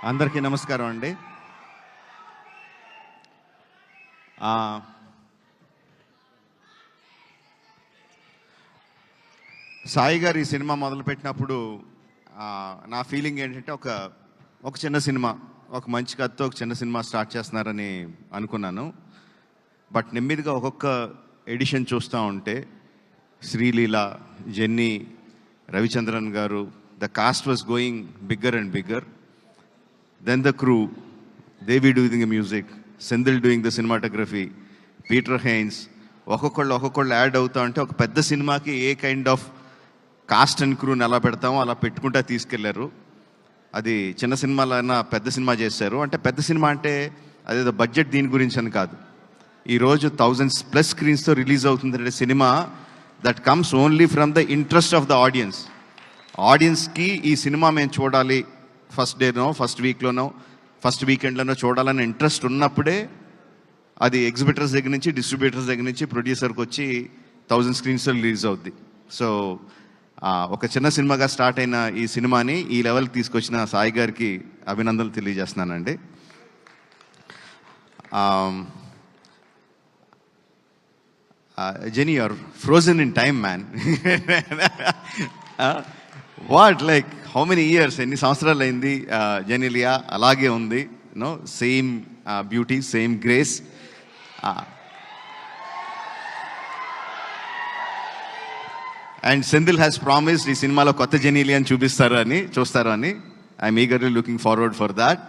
అందరికీ నమస్కారం అండి. సాయి గారు ఈ సినిమా మొదలుపెట్టినప్పుడు నా ఫీలింగ్ ఏంటంటే ఒక చిన్న సినిమా, ఒక మంచి కథతో ఒక చిన్న సినిమా స్టార్ట్ చేస్తున్నారని అనుకున్నాను. బట్ నెమ్మదిగా ఒక్కొక్క ఎడిషన్ చూస్తూ ఉంటే శ్రీలీల, జెన్నీ, రవిచంద్రన్ గారు, the cost was going bigger and bigger. Then the crew, Devi doing the music, Sendil doing the cinematography, Peter Haynes, ఒక్కొక్కళ్ళు యాడ్ అవుతా ఉంటే ఒక పెద్ద సినిమాకి ఏ కైండ్ ఆఫ్ కాస్ట్ అండ్ క్రూని ఎలా పెడతామో అలా పెట్టుకుంటా తీసుకెళ్లారు. అది చిన్న సినిమాలైనా పెద్ద సినిమా చేశారు. అంటే పెద్ద సినిమా అంటే అదేదో బడ్జెట్ దీని గురించి అని కాదు. ఈరోజు 1000+ స్క్రీన్స్తో రిలీజ్ అవుతుందంటే cinema that comes only from the interest of the ఆడియన్స్కి ఈ సినిమా మేము చూడాలి, ఫస్ట్ డేనో, ఫస్ట్ వీక్లోనో, ఫస్ట్ వీకెండ్లోనో చూడాలని ఇంట్రెస్ట్ ఉన్నప్పుడే అది ఎగ్జిబిటర్స్ దగ్గర నుంచి, డిస్ట్రిబ్యూటర్స్ దగ్గర నుంచి ప్రొడ్యూసర్కి వచ్చి 1000 స్క్రీన్స్లో రిలీజ్ అవుద్ది. సో ఒక చిన్న సినిమాగా స్టార్ట్ అయిన ఈ సినిమాని ఈ లెవెల్కి తీసుకొచ్చిన సాయి గారికి అభినందనలు తెలియజేస్తున్నానండి. Genie, your frozen in time man. What like how many years, ఎన్ని సంవత్సరాలు అయింది జెనీలియా అలాగే ఉంది, no same beauty, same grace. And Senthil has promised ఈ సినిమాలో కొత్త జెనీలియాని చూస్తారు అని I'm eagerly looking forward for that.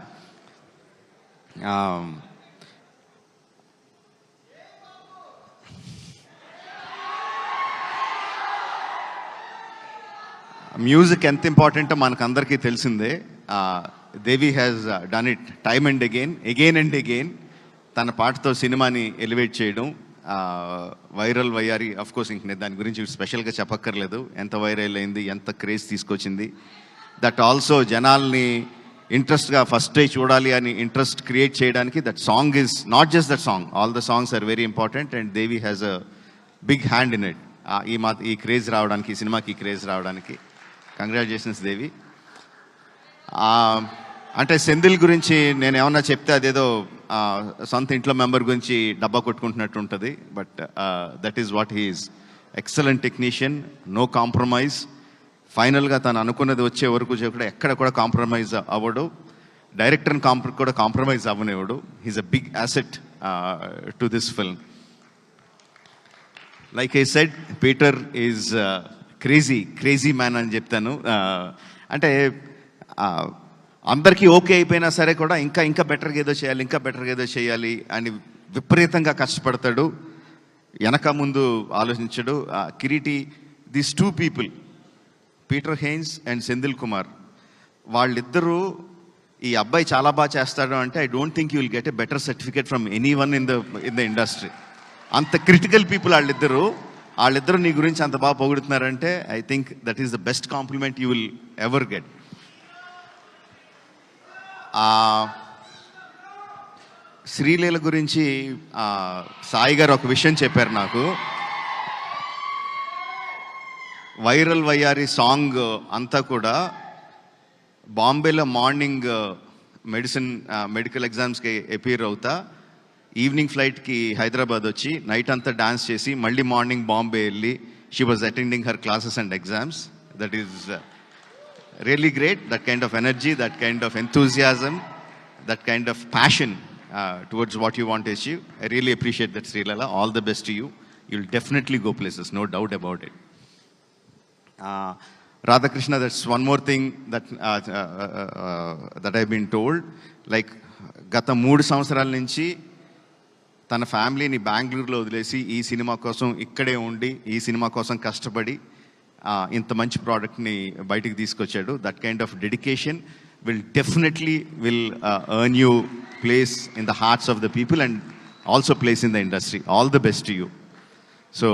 Music ఎంత ఇంపార్టెంటో మనకు అందరికీ తెలిసిందే. Devi has done it time and again and again. తన పాటతో సినిమాని ఎలివేట్ చేయడం, వైరల్ వయ్యారి. అఫ్ కోర్స్ ఇంక నేను దాని గురించి స్పెషల్గా చెప్పక్కర్లేదు, ఎంత వైరల్ అయింది, ఎంత క్రేజ్ తీసుకొచ్చింది. దట్ ఆల్సో జనాల్ని ఇంట్రెస్ట్గా ఫస్ట్ డే చూడాలి అని ఇంట్రెస్ట్ క్రియేట్ చేయడానికి that song is not just that song, all the songs are very important and Devi has a big hand in it. ఈ క్రేజ్ రావడానికి, ఈ సినిమాకి క్రేజ్ రావడానికి కంగ్రాచులేషన్స్ దేవి. అంటే సెంధిల్ గురించి నేను ఏమన్నా చెప్తే అదేదో సొంత ఇంట్లో మెంబర్ గురించి డబ్బా కొట్టుకుంటున్నట్టు ఉంటుంది. But that is what he is. Excellent technician, no compromise. ఫైనల్గా తను అనుకున్నది వచ్చే వరకు కూడా ఎక్కడ కూడా కాంప్రమైజ్ అవ్వడు. డైరెక్టర్ని కూడా కాంప్రమైజ్ అవ్వనివ్వడు. He's a big asset to this film. Like I said, Peter is crazy man అని చెప్తాను. అంటే అందరికీ ఓకే అయిపోయినా సరే కూడా ఇంకా బెటర్గా ఏదో చేయాలి అని విపరీతంగా కష్టపడతాడు. వెనక ముందు ఆలోచించడు. Kireeti, these 2 people, Peter Haynes and Senthil Kumar, వాళ్ళిద్దరూ ఈ అబ్బాయి చాలా బాగా చేస్తాడు అంటే I don't think you will get a better certificate from anyone in the industry. అంత క్రిటికల్ పీపుల్ వాళ్ళిద్దరూ నీ గురించి అంత బాగా పొగుడుతున్నారంటే I think that is the best compliment you will ever get. Sreeleela గురించి సాయి గారు ఒక విషయం చెప్పారు నాకు. వైరల్ వయ్యారి సాంగ్ అంతా కూడా బాంబేలో మార్నింగ్ మెడికల్ ఎగ్జామ్స్కి అపీర్ అవుతా, ఈవినింగ్ ఫ్లైట్కి హైదరాబాద్ వచ్చి నైట్ అంతా డాన్స్ చేసి మళ్ళీ మార్నింగ్ బాంబే వెళ్ళి she was attending her classes and exams. That is really great. That kind of energy, that kind of enthusiasm, that kind of passion towards what you want to achieve. I really appreciate that, Srilala. All the best to you. You'll definitely go places, no doubt about it. Radhakrishna, that's one more thing that I've been told. Like, గత 3 సంవత్సరాల నుంచి తన ఫ్యామిలీని బెంగళూరులో వదిలేసి ఈ cinema కోసం ఇక్కడే ఉండి, ఈ సినిమా కోసం కష్టపడి ఇంత మంచి ప్రోడక్ట్ని బయటికి తీసుకొచ్చాడు. That kind of dedication will definitely earn you place in the hearts of the people and also place in the industry. All the best to you. So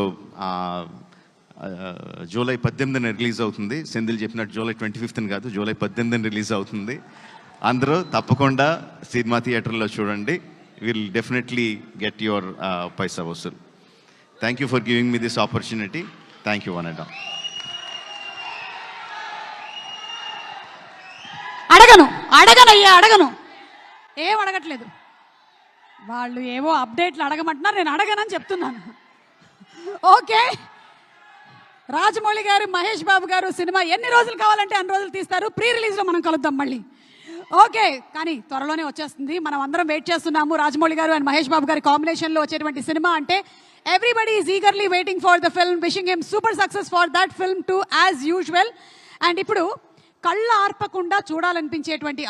July 18న రిలీజ్ అవుతుంది. సెంధిల్ చెప్పినట్టు జూలై 25న కాదు, జూలై 18న release అవుతుంది. అందరూ తప్పకుండా cinema థియేటర్లో చూడండి. Will definitely get your paisa vasool. Thank you for giving me this opportunity. Thank you one and all. అడగనయ్యా, అడగను, ఏం అడగట్లేదు. వాళ్ళు ఏవో అప్డేట్లు అడగమంటున్నారు, నేను అడగనని చెప్తున్నాను. ఓకే, రాజమౌళి గారు, మహేష్ బాబు గారు సినిమా ఎన్ని రోజులు కావాలంటే అన్ని రోజులు తీస్తారు. ప్రీ రిలీజ్లో మనం కలుద్దాం మళ్ళీ. ఓకే, కానీ త్వరలోనే వచ్చేస్తుంది. మనం అందరం వెయిట్ చేస్తున్నాము రాజమౌళి గారు అండ్ మహేష్ బాబు గారి కాంబినేషన్లో వచ్చేటువంటి సినిమా అంటే. Everybody is eagerly waiting for the film, wishing him super success for that film to as usual. And ఇప్పుడు కళ్ళు ఆర్పకుండా చూడాలనిపించేటువంటి